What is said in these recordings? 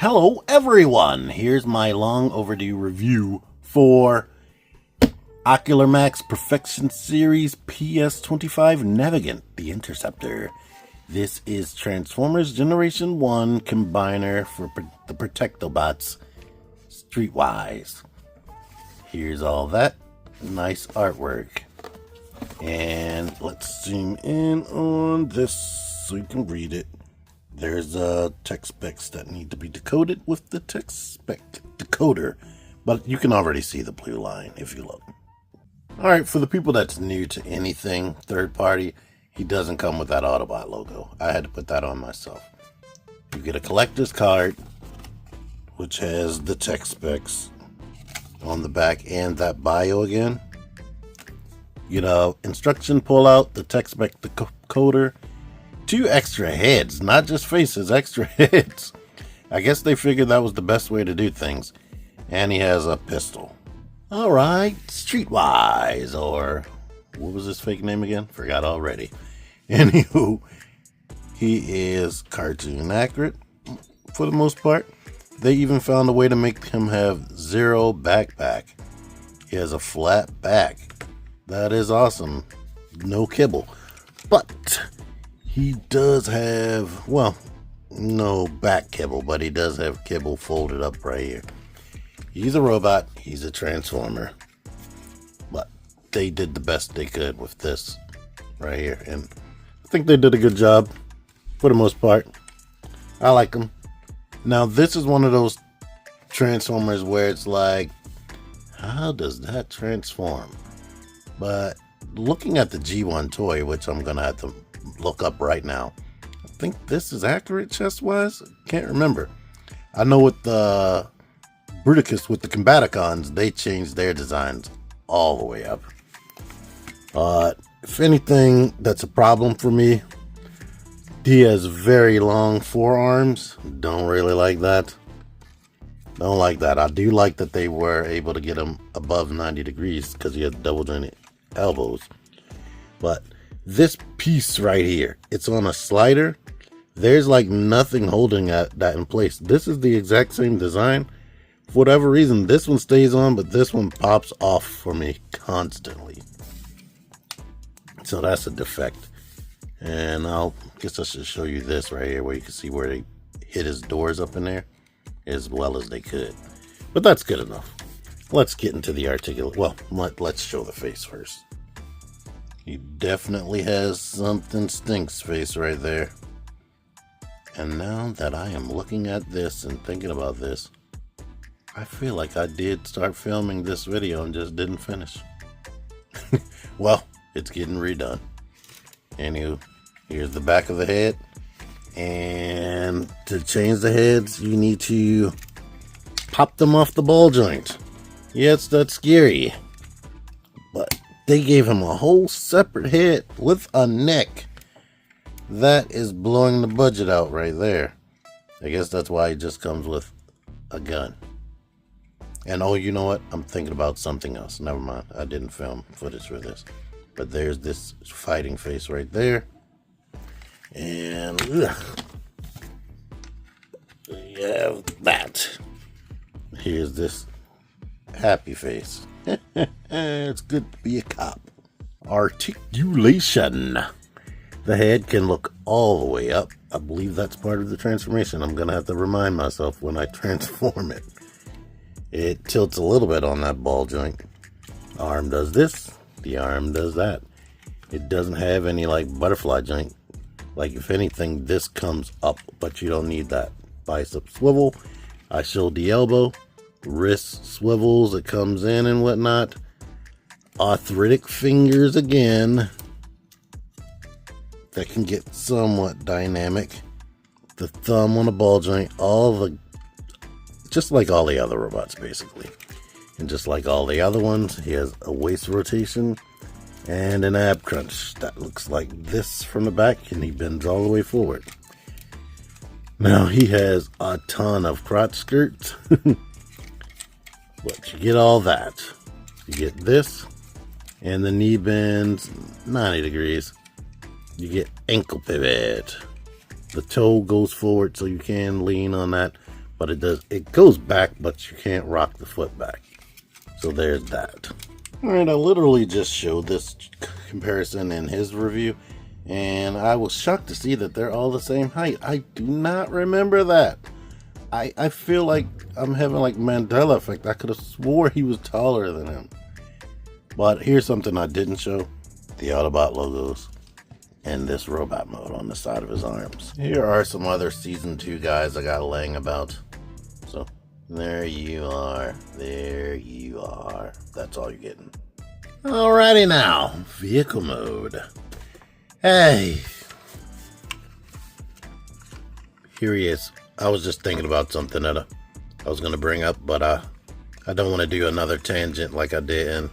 Hello everyone! Here's my long overdue review for Ocular Max Perfection Series PS-25 Navigant, the Interceptor. This is Transformers Generation 1 Combiner for the Protectobots Streetwise. Here's all that nice artwork. And let's zoom in on this so you can read it. There's text specs that need to be decoded with the text spec decoder, but you can already see the blue line if you look. Alright, for the people that's new to anything third party, he doesn't come with that Autobot logo. I had to put that on myself. You get a collector's card, which has the text specs on the back and that bio again. You know, instruction pull out, the text spec decoder, 2 extra heads, not just faces, extra heads. I guess they figured that was the best way to do things. And he has a pistol. Alright, Streetwise, or what was his fake name again? Forgot already. Anywho, he is cartoon accurate for the most part. They even found a way to make him have 0 backpack. He has a flat back. That is awesome. No kibble. But he does have, well, no back kibble, but he does have kibble folded up right here. He's a robot. He's a transformer. But they did the best they could with this right here. And I think they did a good job for the most part. I like him. Now, this is one of those transformers where it's like, how does that transform? But looking at the G1 toy, which I'm going to have to look up right now, I think this is accurate chest-wise. Can't remember. I know with the Medicus, with the Combaticons, they changed their designs all the way up. If anything, that's a problem for me. He has very long forearms. Don't really like that. Don't like that. I do like that they were able to get him above 90 degrees because he had double jointed elbows. But this piece right here, it's on a slider. There's like nothing holding that in place. This is the exact same design. For whatever reason, this one stays on, but this one pops off for me constantly. So that's a defect. And guess I should show you this right here where you can see where they hit his doors up in there as well as they could. But that's good enough. Let's get into the articulate. Well, let's show the face first. He definitely has something stinks face right there. And now that I am looking at this and thinking about this, I feel like I did start filming this video and just didn't finish. Well, it's getting redone. Anywho, here's the back of the head. And to change the heads, you need to pop them off the ball joint. Yes, that's scary. But they gave him a whole separate head with a neck. That is blowing the budget out right there. I guess that's why it just comes with a gun. And oh, you know what? I'm thinking about something else. Never mind. I didn't film footage for this. But there's this fighting face right there. And we have that. Here's this happy face. It's good to be a cop. Articulation. The head can look all the way up. I believe that's part of the transformation. I'm going to have to remind myself when I transform it. It tilts a little bit on that ball joint. Arm does this. The arm does that. It doesn't have any like butterfly joint. Like if anything, this comes up, but you don't need that. Bicep swivel. I showed the elbow. Wrist swivels. It comes in and whatnot. Arthritic fingers again. That can get somewhat dynamic. The thumb on the ball joint. Just like all the other robots, basically. And just like all the other ones, he has a waist rotation and an ab crunch that looks like this from the back, and he bends all the way forward. Now, he has a ton of crotch skirts, but you get all that. You get this, and the knee bends 90 degrees. You get ankle pivot. The toe goes forward so you can lean on that, but it goes back, but you can't rock the foot back. So there's that. Alright, I literally just showed this comparison in his review, and I was shocked to see that they're all the same height. I do not remember that. I feel like I'm having like Mandela effect. I could have swore he was taller than him. But here's something I didn't show. The Autobot logos and this robot mode on the side of his arms. Here are some other Season 2 guys I got laying about. So there you are. There you are. That's all you're getting. Alrighty now. Vehicle mode. Hey. Here he is. I was just thinking about something that I was going to bring up, but I don't want to do another tangent like I did, and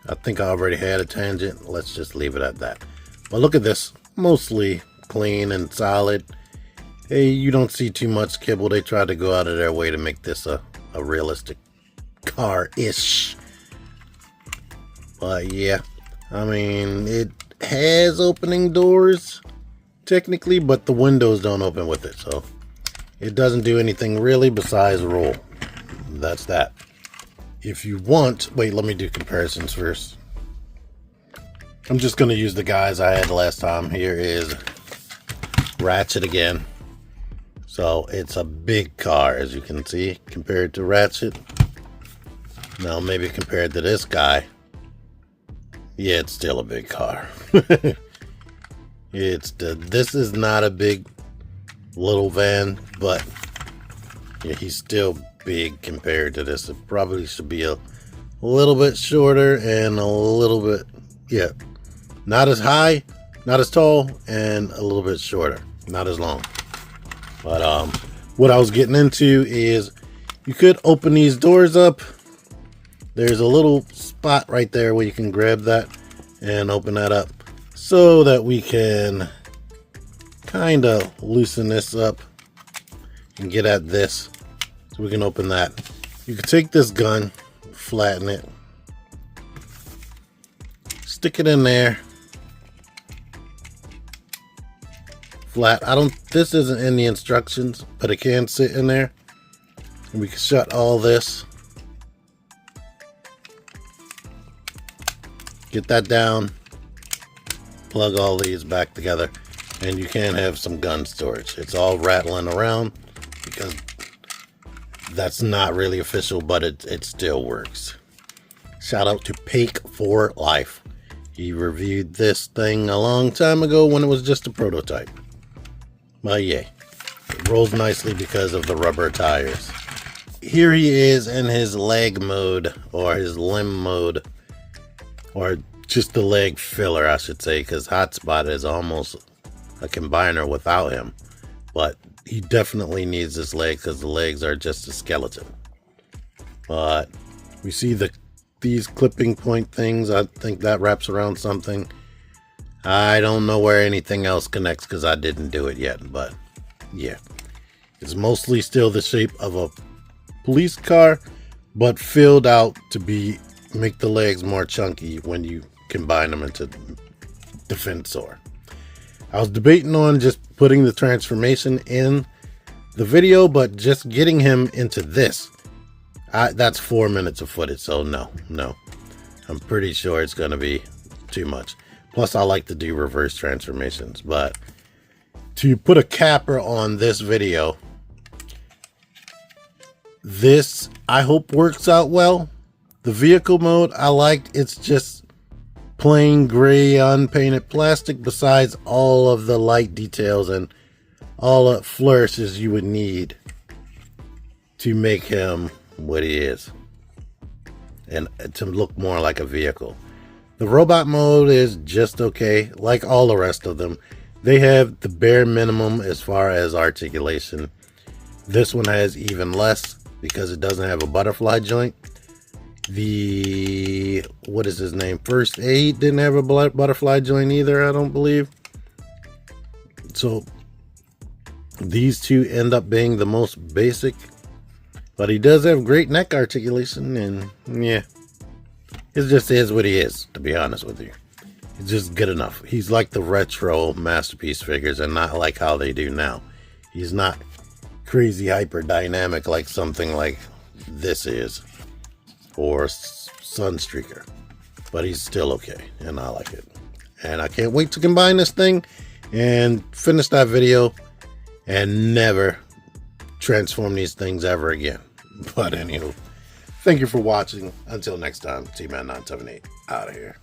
I think I already had a tangent. Let's just leave it at that. But look at this. Mostly clean and solid. Hey, you don't see too much kibble. They tried to go out of their way to make this a realistic car-ish. But yeah, I mean, it has opening doors technically, but the windows don't open with it, so it doesn't do anything really besides roll. That's that. If you want, wait, let me do comparisons first. I'm just going to use the guys I had last time. Here is Ratchet again. So it's a big car, as you can see, compared to Ratchet. Now maybe compared to this guy. Yeah, it's still a big car. This is not a big little van, but yeah, he's still big compared to this. It probably should be a little bit shorter and a little bit, yeah, not as high, not as tall, and a little bit shorter, not as long. But what I was getting into is you could open these doors up. There's a little spot right there where you can grab that and open that up so that we can kind of loosen this up and get at this. So we can open that. You can take this gun, flatten it, stick it in there. Flat. This isn't in the instructions, but it can sit in there. And we can shut all this. Get that down. Plug all these back together. And you can have some gun storage. It's all rattling around because that's not really official, but it still works. Shout out to Pake for Life. He reviewed this thing a long time ago when it was just a prototype. But yeah, it rolls nicely because of the rubber tires. Here he is in his leg mode, or his limb mode, or just the leg filler, I should say, because Hotspot is almost a combiner without him. But he definitely needs this leg because the legs are just a skeleton. But we see these clipping point things. I think that wraps around something. I don't know where anything else connects because I didn't do it yet. But yeah, it's mostly still the shape of a police car, but filled out to make the legs more chunky when you combine them into Defensor. I was debating on just putting the transformation in the video, but just getting him into this, that's 4 minutes of footage, so no. I'm pretty sure it's going to be too much. Plus, I like to do reverse transformations, but to put a capper on this video, this, I hope, works out well. The vehicle mode, I liked. It's just plain gray unpainted plastic besides all of the light details and all the flourishes you would need to make him what he is and to look more like a vehicle. The robot mode is just okay, like all the rest of them. They have the bare minimum as far as articulation. This one has even less because it doesn't have a butterfly joint. What is his name? First Aid didn't have a butterfly joint either, I don't believe. So these two end up being the most basic, but he does have great neck articulation, and yeah, it just is what he is, to be honest with you. It's just good enough. He's like the retro Masterpiece figures and not like how they do now. He's not crazy hyper dynamic like something like this is, or Sunstreaker, but he's still okay, and I like it. And I can't wait to combine this thing and finish that video and never transform these things ever again. But anywho, thank you for watching. Until next time, T-Man978 out of here.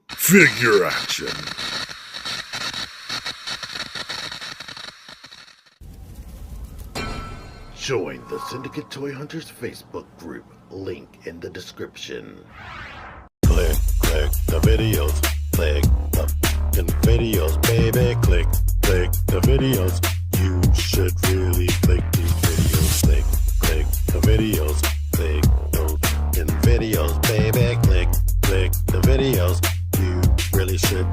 Figure action. Join the Syndicate Toy Hunters Facebook group. Link in the description. Click the videos. Click the videos, baby. Click the videos. You should really click these videos. Click the videos. Click those videos, baby. Click the videos. You really should